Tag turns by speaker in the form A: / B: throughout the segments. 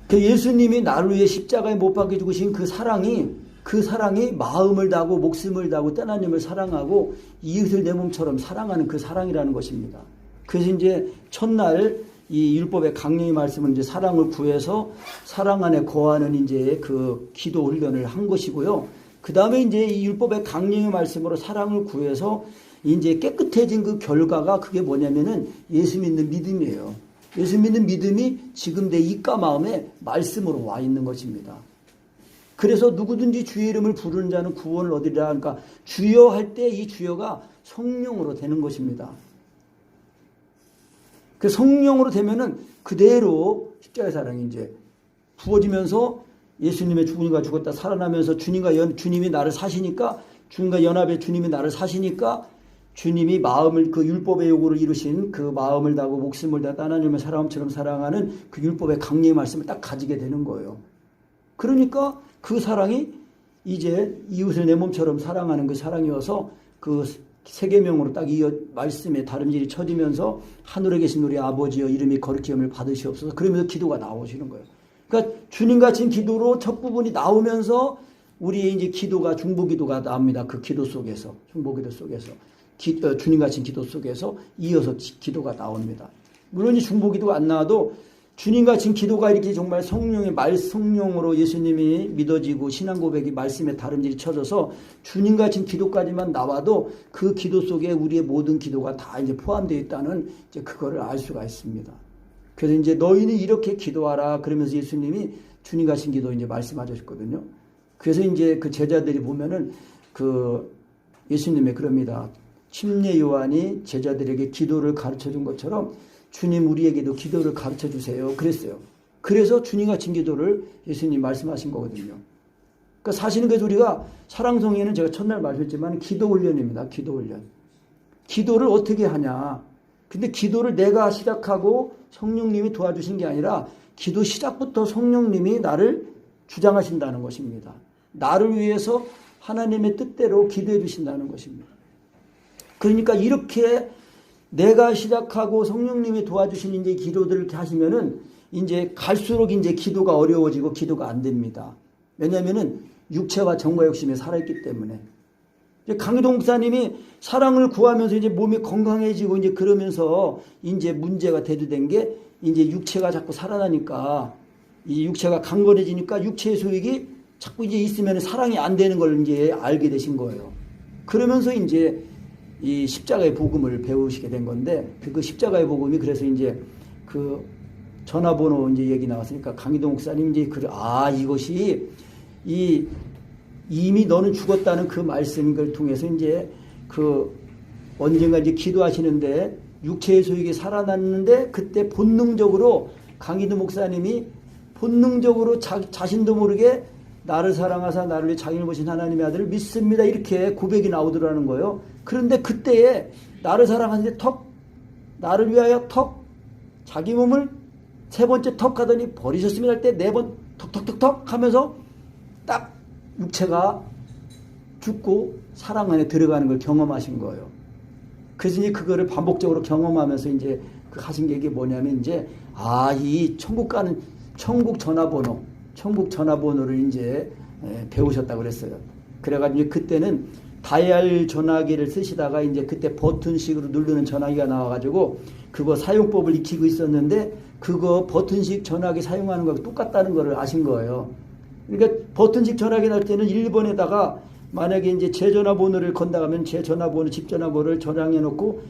A: 그 예수님이 나를 위해 십자가에 못 박혀 죽으신 그 사랑이 마음을 다하고 목숨을 다하고 하나님을 사랑하고 이웃을 내 몸처럼 사랑하는 그 사랑이라는 것입니다. 그래서 이제 첫날 이 율법의 강령의 말씀은 이제 사랑을 구해서 사랑 안에 거하는 이제 그 기도 훈련을 한 것이고요. 그 다음에 이제 이 율법의 강령의 말씀으로 사랑을 구해서 이제 깨끗해진 그 결과가 그게 뭐냐면은 예수 믿는 믿음이에요. 예수 믿는 믿음이 지금 내 입과 마음에 말씀으로 와 있는 것입니다. 그래서 누구든지 주의 이름을 부르는 자는 구원을 얻으리라. 그러니까 주여 할 때 이 주여가 성령으로 되는 것입니다. 그 성령으로 되면은 그대로 십자가의 사랑이 이제 부어지면서 예수님의 죽음과 죽었다 살아나면서 주님이 나를 사시니까 주님과 연합의 주님이 나를 사시니까 주님이 마음을 그 율법의 요구를 이루신 그 마음을 다하고 목숨을 다하고 하나님을 사람처럼 사랑하는 그 율법의 강령의 말씀을 딱 가지게 되는 거예요. 그러니까 그 사랑이 이제 이웃을 내 몸처럼 사랑하는 그 사랑이어서 그 세계명으로 딱 이 말씀에 다름질이 쳐지면서 하늘에 계신 우리 아버지여 이름이 거룩히 여김을 받으시옵소서 그러면서 기도가 나오시는 거예요. 그러니까 주님 같은 기도로 첫 부분이 나오면서 우리의 이제 기도가 중보기도가 나옵니다. 그 기도 속에서 중보기도 속에서 주님 같은 기도 속에서 이어서 기도가 나옵니다. 물론 이 중보기도가 안 나와도 주님 같은 기도가 이렇게 정말 성령으로 예수님이 믿어지고 신앙 고백이 말씀에 다름질이 쳐져서 주님 같은 기도까지만 나와도 그 기도 속에 우리의 모든 기도가 다 이제 포함되어 있다는 이제 그거를 알 수가 있습니다. 그래서 이제 너희는 이렇게 기도하라 그러면서 예수님이 주님 같은 기도 이제 말씀하셨거든요. 그래서 이제 그 제자들이 보면은 그 예수님의 그럽니다. 침례 요한이 제자들에게 기도를 가르쳐 준 것처럼 주님 우리에게도 기도를 가르쳐 주세요. 그랬어요. 그래서 주님 같은 기도를 예수님 말씀하신 거거든요. 그러니까 사실은 그래서 우리가 사랑성에는 제가 첫날 말했지만 기도 훈련입니다. 기도 훈련. 기도를 어떻게 하냐. 근데 기도를 내가 시작하고 성령님이 도와주신 게 아니라 기도 시작부터 성령님이 나를 주장하신다는 것입니다. 나를 위해서 하나님의 뜻대로 기도해 주신다는 것입니다. 그러니까 이렇게 내가 시작하고 성령님이 도와주신 이제 기도들을 이렇게 하시면은 이제 갈수록 이제 기도가 어려워지고 기도가 안 됩니다. 왜냐하면은 육체와 정과 욕심에 살아있기 때문에. 강희동 목사님이 사랑을 구하면서 이제 몸이 건강해지고 이제 그러면서 이제 문제가 대두된 게 이제 육체가 자꾸 살아나니까 이 육체가 강건해지니까 육체의 소욕이 자꾸 이제 있으면 사랑이 안 되는 걸 이제 알게 되신 거예요. 그러면서 이제 이 십자가의 복음을 배우시게 된 건데 그 십자가의 복음이 그래서 이제 그 전화번호 이제 얘기 나왔으니까 강희동 목사님 이제 이것이 이미 너는 죽었다는 그 말씀을 통해서 이제 그 언젠가 이제 기도하시는데 육체의 소욕이 살아났는데 그때 본능적으로 강희동 목사님이 본능적으로 자신도 모르게 나를 사랑하사 나를 위해 자기를 보신 하나님의 아들을 믿습니다. 이렇게 고백이 나오더라는 거예요. 그런데 그때에 나를 사랑하는데 나를 위하여 자기 몸을 세 번째 하더니 버리셨습니다 할 때 네 번 턱 하면서 딱 육체가 죽고 사랑 안에 들어가는 걸 경험하신 거예요. 그래서 이제 그거를 반복적으로 경험하면서 이제 그 하신 게 이게 뭐냐면 이제 이 천국 가는 천국 전화번호를 이제 배우셨다고 그랬어요. 그래가지고 이제 그때는 다이얼 전화기를 쓰시다가 이제 그때 버튼식으로 누르는 전화기가 나와가지고 그거 사용법을 익히고 있었는데 그거 버튼식 전화기 사용하는 거하고 똑같다는 거를 아신 거예요. 그러니까 버튼식 전화기 날 때는 1번에다가 만약에 이제 제 전화번호를 건다가면 제 전화번호, 집 전화번호를 저장해 놓고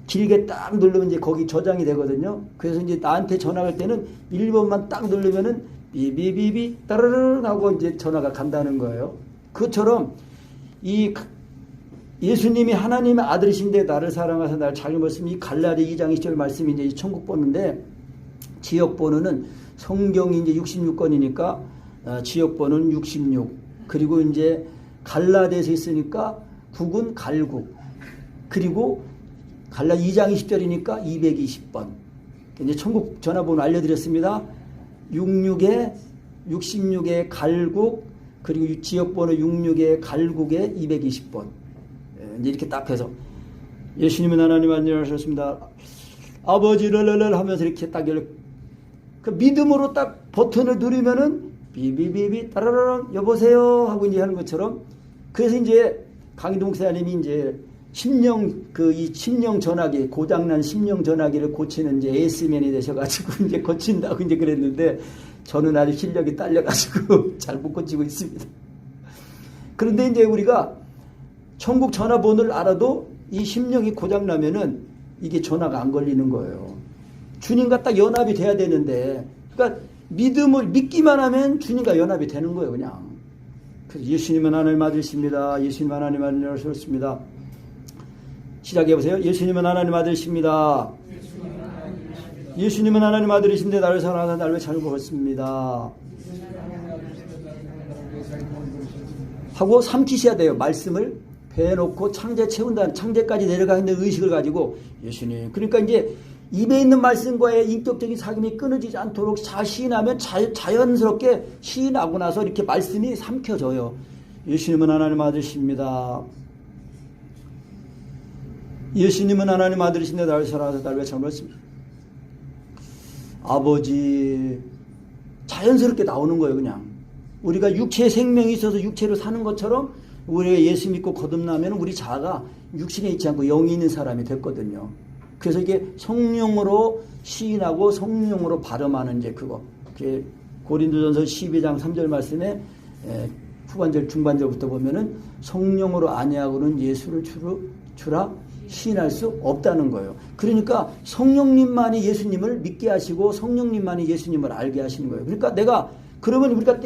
A: 길게 딱 누르면 이제 거기 저장이 되거든요. 그래서 이제 나한테 전화할 때는 1번만 딱 누르면은 비비비비 따르르 하고 이제 전화가 간다는 거예요. 그것처럼 이 예수님이 하나님의 아들이신데 나를 사랑하사 나를 자기 말씀이 이 갈라디 2장 20절 말씀이 이제 천국 번호인데 지역 번호는 성경이 이제 66권이니까 지역 번호는 66. 그리고 이제 갈라디에서 있으니까 국은 갈국. 그리고 갈라디 2장 20절이니까 220번. 이제 천국 전화번호 알려드렸습니다. 66에 갈국 그리고 지역번호 66에 갈국에 220번. 이제 이렇게 딱 해서 예수님은 하나님 안녕하셨습니다. 아버지를 하면서 이렇게 딱 그 믿음으로 딱 버튼을 누르면은 비비비비 따라라랑 여보세요 하고 이제 하는 것처럼. 그래서 이제 강희동 목사님이 이제 이 심령 전화기, 고장난 심령 전화기를 고치는 이제 에이스맨이 되셔가지고 이제 고친다고 이제 그랬는데, 저는 아주 실력이 딸려가지고 잘 못 고치고 있습니다. 그런데 이제 우리가 천국 전화번호를 알아도 이 심령이 고장나면은 이게 전화가 안 걸리는 거예요. 주님과 딱 연합이 돼야 되는데, 그러니까 믿음을 믿기만 하면 주님과 연합이 되는 거예요, 그냥. 그래서 예수님은 하나님 아들이십니다. 예수님은 하나님 아들이십니다. 시작해보세요. 예수님은 하나님 아들이십니다. 예수님은 하나님 아들이신데 나를 사랑하사 나를 왜 잘못 먹었습니다. 하고 삼키셔야 돼요. 말씀을 배에 놓고 창제 채운다는, 창제까지 내려가는 의식을 가지고 예수님. 그러니까 이제 입에 있는 말씀과의 인격적인 사귐이 끊어지지 않도록 잘 시인하면 자연스럽게 시인하고 나서 이렇게 말씀이 삼켜져요. 예수님은 하나님 아들이십니다. 예수님은 하나님 아들이신데 나를 사랑하사 나를 왜 잘못했습니다. 아버지. 자연스럽게 나오는 거예요, 그냥. 우리가 육체의 생명이 있어서 육체로 사는 것처럼 우리가 예수 믿고 거듭나면 우리 자아가 육신에 있지 않고 영이 있는 사람이 됐거든요. 그래서 이게 성령으로 시인하고 성령으로 발음하는 이제 그거. 고린도전서 12장 3절 말씀에 후반절 중반절부터 보면은 성령으로 아니하고는 예수를 주라 시인할 수 없다는 거예요. 그러니까 성령님만이 예수님을 믿게 하시고 성령님만이 예수님을 알게 하시는 거예요. 그러니까 그러면 우리가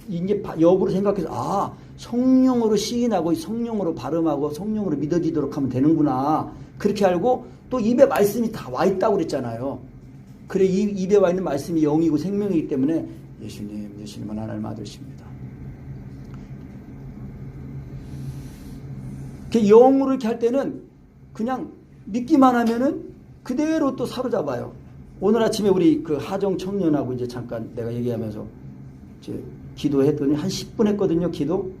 A: 이제 역으로 생각해서 성령으로 시인하고 성령으로 발음하고 성령으로 믿어지도록 하면 되는구나. 그렇게 알고 또 입에 말씀이 다 와 있다고 그랬잖아요. 그래 입에 와 있는 말씀이 영이고 생명이기 때문에 예수님은 하나님 아들이십니다. 영으로 이렇게 할 때는 그냥 믿기만 하면은 그대로 또 사로잡아요. 오늘 아침에 우리 그 하정 청년하고 이제 잠깐 내가 얘기하면서 이제 기도했더니 한 10분 했거든요, 기도.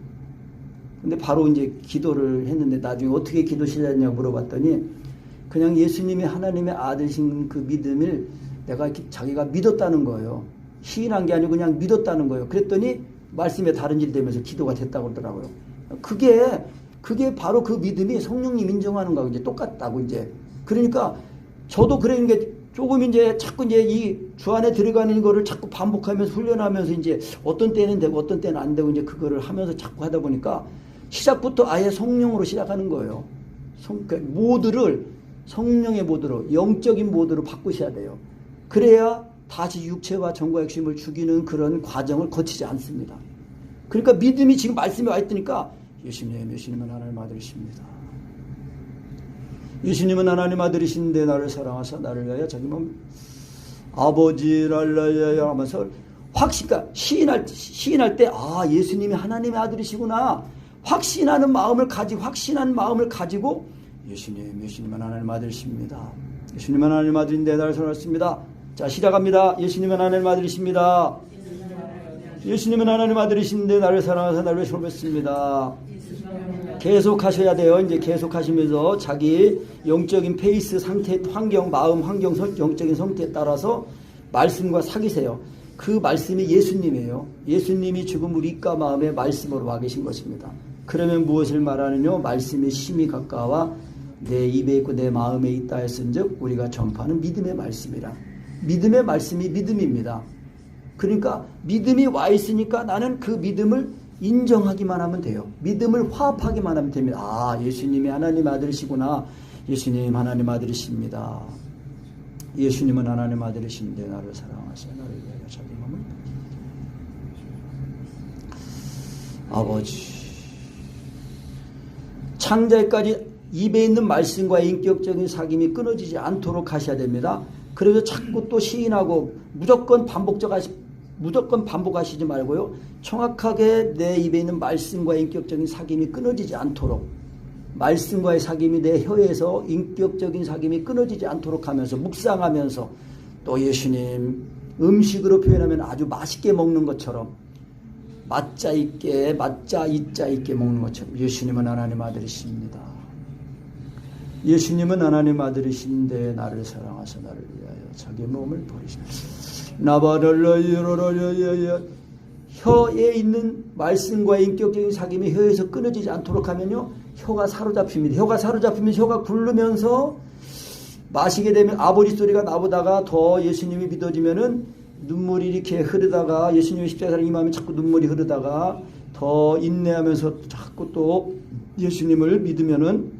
A: 근데 바로 이제 기도를 했는데 나중에 어떻게 기도 시작했냐고 물어봤더니 그냥 예수님이 하나님의 아들이신 그 믿음을 내가 자기가 믿었다는 거예요. 시인한 게 아니고 그냥 믿었다는 거예요. 그랬더니 말씀에 다른 일 되면서 기도가 됐다고 그러더라고요. 그게 바로 그 믿음이 성령님 인정하는 거하고 이제 똑같다고 이제. 그러니까 저도 그런 게 조금 이제 자꾸 이제 이 주 안에 들어가는 거를 자꾸 반복하면서 훈련하면서 이제 어떤 때는 되고 어떤 때는 안 되고 이제 그거를 하면서 자꾸 하다 보니까 시작부터 아예 성령으로 시작하는 거예요. 그러니까 모드를 성령의 모드로, 영적인 모드로 바꾸셔야 돼요. 그래야 다시 육체와 정과 욕심을 죽이는 그런 과정을 거치지 않습니다. 그러니까 믿음이 지금 말씀에 와 있으니까 예수님은 하나님 아들이십니다. 예수님은 하나님 아들이신데 나를 사랑하사 나를 위하여 자기 몸 아버지를 하면서 그러니까 시인할 때 예수님이 하나님의 아들이시구나 확신하는 마음을 가지고 예수님은 하나님 아들이십니다. 예수님은 하나님 아들인데 나를 사랑하십니다. 자, 시작합니다. 예수님은 하나님 아들이십니다. 예수님은 하나님 아들이신데 나를 사랑하사 나를ሾ했습니다. 계속 하셔야 돼요. 이제 계속 하시면서 자기 영적인 페이스 상태, 마음 환경, 영적인 상태에 따라서 말씀과 사귀세요. 그 말씀이 예수님이에요. 예수님이 지금 우리 입과 마음에 말씀으로 와 계신 것입니다. 그러면 무엇을 말하느냐? 말씀이 심히 가까워 내 입에 있고 내 마음에 있다 했은즉 우리가 전파하는 믿음의 말씀이라. 믿음의 말씀이 믿음입니다. 그러니까 믿음이 와 있으니까 나는 그 믿음을 인정하기만 하면 돼요. 믿음을 화합하기만 하면 됩니다. 예수님이 하나님 아들이시구나. 예수님 하나님 아들이십니다. 예수님은 하나님 아들이신데 나를 사랑하사 나를 위하여 자기 몸을 아버지. 창자까지 입에 있는 말씀과의 인격적인 사귐이 끊어지지 않도록 하셔야 됩니다. 그래서 자꾸 또 시인하고 무조건 반복하시지 말고요. 정확하게 내 입에 있는 말씀과의 인격적인 사귐이 끊어지지 않도록 말씀과의 사귐이 내 혀에서 인격적인 사귐이 끊어지지 않도록 하면서 묵상하면서 또 예수님 음식으로 표현하면 아주 맛있게 먹는 것처럼 맛자 이자 있게 먹는 것처럼 예수님은 하나님 아들이십니다. 예수님은 하나님 아들이신데 나를 사랑하사 나를 위하여 자기 몸을 버리시고 나바랄라이로라야야 혀에 있는 말씀과의 인격적인 사귐이 혀에서 끊어지지 않도록 하면요 혀가 사로잡힙니다. 혀가 사로잡히면 혀가 굴르면서 마시게 되면 아버지 소리가 나보다가 더 예수님이 믿어지면은 눈물이 이렇게 흐르다가 예수님의 십자가를 임하면 자꾸 눈물이 흐르다가 더 인내하면서 자꾸 또 예수님을 믿으면은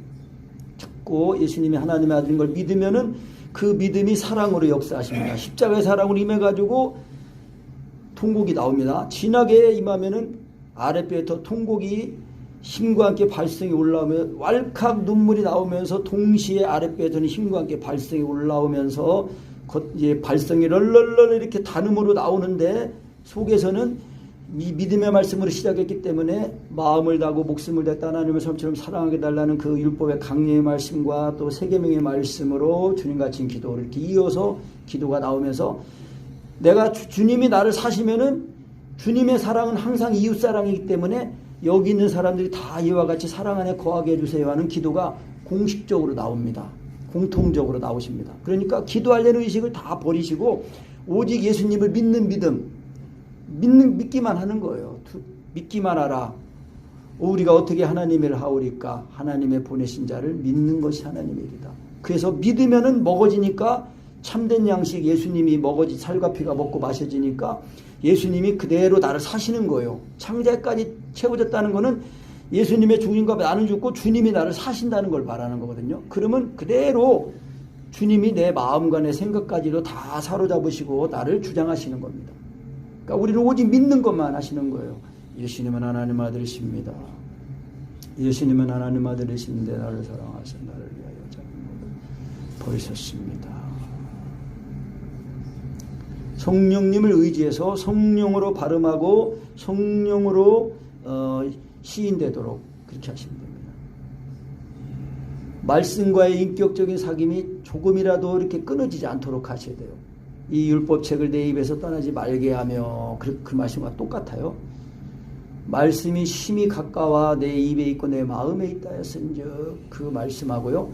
A: 자꾸 예수님이 하나님의 아들인 걸 믿으면은 그 믿음이 사랑으로 역사하십니다. 십자가의 사랑으로 임해가지고 통곡이 나옵니다. 진하게 임하면은 아랫배에서 통곡이 힘과 함께 발성이 올라오면 왈칵 눈물이 나오면서 동시에 아랫배에서는 힘과 함께 발성이 올라오면서 이제 발성이 럴럴럴 이렇게 단음으로 나오는데 속에서는 이 믿음의 말씀으로 시작했기 때문에 마음을 다하고 목숨을 다해 하나님을 섬처럼 사랑하게 달라는 그 율법의 강령의 말씀과 또 세계명의 말씀으로 주님과 같이 기도를 이렇게 이어서 기도가 나오면서 내가 주님이 나를 사시면은 주님의 사랑은 항상 이웃 사랑이기 때문에 여기 있는 사람들이 다 이와 같이 사랑 안에 거하게 해주세요 하는 기도가 공식적으로 나옵니다. 공통적으로 나오십니다. 그러니까 기도하려는 의식을 다 버리시고 오직 예수님을 믿는 믿기만 하는 거예요. 믿기만 하라. 우리가 어떻게 하나님을 하오리까? 하나님의 보내신 자를 믿는 것이 하나님의 일이다. 그래서 믿으면은 먹어지니까 참된 양식 예수님이 먹어지 살과 피가 먹고 마셔지니까 예수님이 그대로 나를 사시는 거예요. 창자까지 채워졌다는 것은 예수님의 죽음과 나는 죽고 주님이 나를 사신다는 걸 말하는 거거든요. 그러면 그대로 주님이 내 마음과 내 생각까지도 다 사로잡으시고 나를 주장하시는 겁니다. 그러니까 우리는 오직 믿는 것만 하시는 거예요. 예수님은 하나님 아들이십니다. 예수님은 하나님 아들이신데 나를 사랑하셔 나를 위하여 자기 몸을 버리셨습니다. 성령님을 의지해서 성령으로 발음하고 성령으로 시인되도록 그렇게 하시면 됩니다. 말씀과의 인격적인 사귐이 조금이라도 이렇게 끊어지지 않도록 하셔야 돼요. 이 율법책을 내 입에서 떠나지 말게 하며 그 말씀과 똑같아요. 말씀이 심히 가까워 내 입에 있고 내 마음에 있다 했은즉 그 말씀하고요.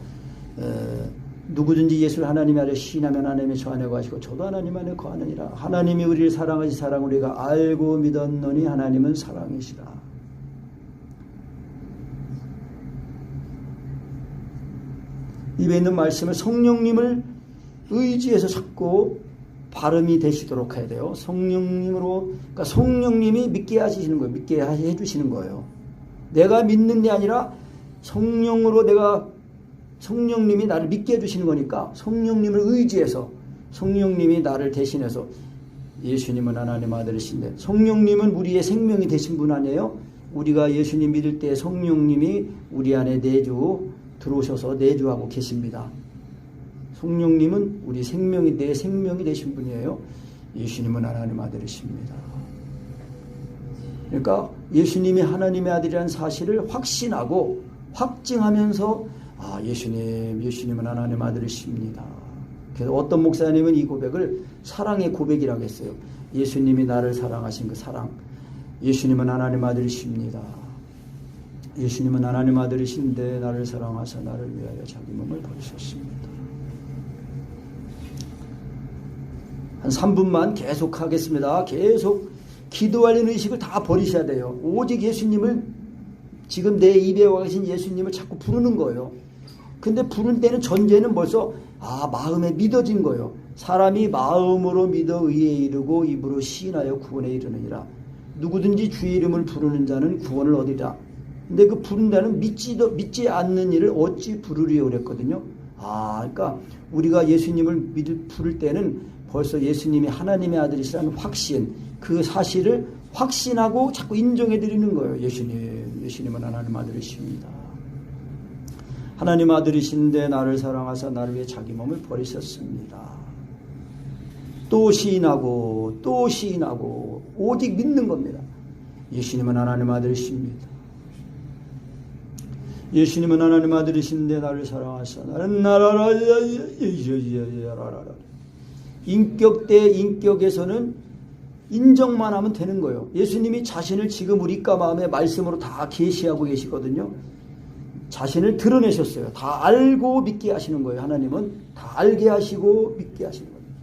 A: 누구든지 예수를 하나님 아래 시인하면 하나님이 저 안에 거하시고 저도 하나님 안에 거하느니라. 하나님이 우리를 사랑하시 사랑을 우리가 알고 믿었노니 하나님은 사랑이시라. 입에 있는 말씀을 성령님을 의지해서 자꾸 발음이 되시도록 해야 돼요. 성령님으로, 그러니까 성령님이 믿게 하시는 거예요. 믿게 해주시는 거예요. 내가 믿는 게 아니라 성령님이 나를 믿게 해주시는 거니까 성령님을 의지해서 성령님이 나를 대신해서 예수님은 하나님 아들이신데 성령님은 우리의 생명이 되신 분 아니에요? 우리가 예수님 믿을 때 성령님이 우리 안에 내주 들어오셔서 내주하고 계십니다. 성령님은 우리 생명이 내 생명이 되신 분이에요. 예수님은 하나님 아들이십니다. 그러니까 예수님이 하나님의 아들이라는 사실을 확신하고 확증하면서 예수님은 하나님 아들이십니다. 그래서 어떤 목사님은 이 고백을 사랑의 고백이라고 했어요. 예수님이 나를 사랑하신 그 사랑. 예수님은 하나님 아들이십니다. 예수님은 하나님 아들이신데 나를 사랑하사 나를 위하여 자기 몸을 버리셨습니다. 한 3분만 계속 하겠습니다. 계속 기도하려는 의식을 다 버리셔야 돼요. 오직 예수님을 지금 내 입에 와 계신 예수님을 자꾸 부르는 거예요. 근데 부를 때는 전제는 벌써 마음에 믿어진 거예요. 사람이 마음으로 믿어 의에 이르고 입으로 시인하여 구원에 이르느니라. 누구든지 주의 이름을 부르는 자는 구원을 얻으리라. 근데 그 부른다는 믿지 않는 일을 어찌 부르리요 그랬거든요. 그러니까 우리가 예수님을 부를 때는 벌써 예수님이 하나님의 아들이시라는 확신, 그 사실을 확신하고 자꾸 인정해 드리는 거예요. 예수님은 하나님 아들이십니다. 하나님 아들이신데 나를 사랑하사 나를 위해 자기 몸을 버리셨습니다. 또 시인하고 또 시인하고 오직 믿는 겁니다. 예수님은 하나님 아들이십니다. 예수님은 하나님 아들이신데 나를 사랑하사 나라라라라라라. 인격 대 인격에서는 인정만 하면 되는 거예요. 예수님이 자신을 지금 우리가 마음의 말씀으로 다 계시하고 계시거든요. 자신을 드러내셨어요. 다 알고 믿게 하시는 거예요. 하나님은 다 알게 하시고 믿게 하시는 겁니다.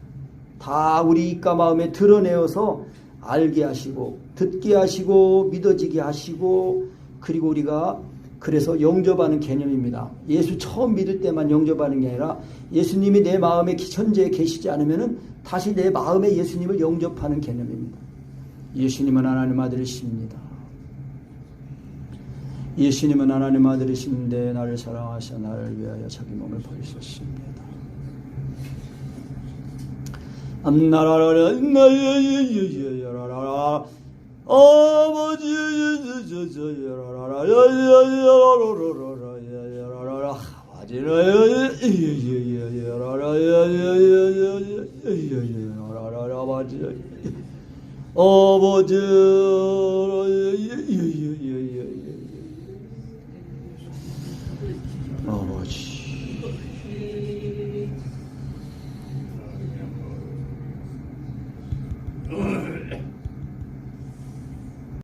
A: 다 우리 입과 마음에 드러내어서 알게 하시고 듣게 하시고 믿어지게 하시고, 그리고 우리가 그래서 영접하는 개념입니다. 예수 처음 믿을 때만 영접하는 게 아니라 예수님이 내 마음에 현재 계시지 않으면 다시 내 마음에 예수님을 영접하는 개념입니다. 예수님은 하나님 아들이십니다. 예수님은 하나님 아들이신데 나를 사랑하셔 나를 위하여 자기 몸을 버리셨습니다. 아버지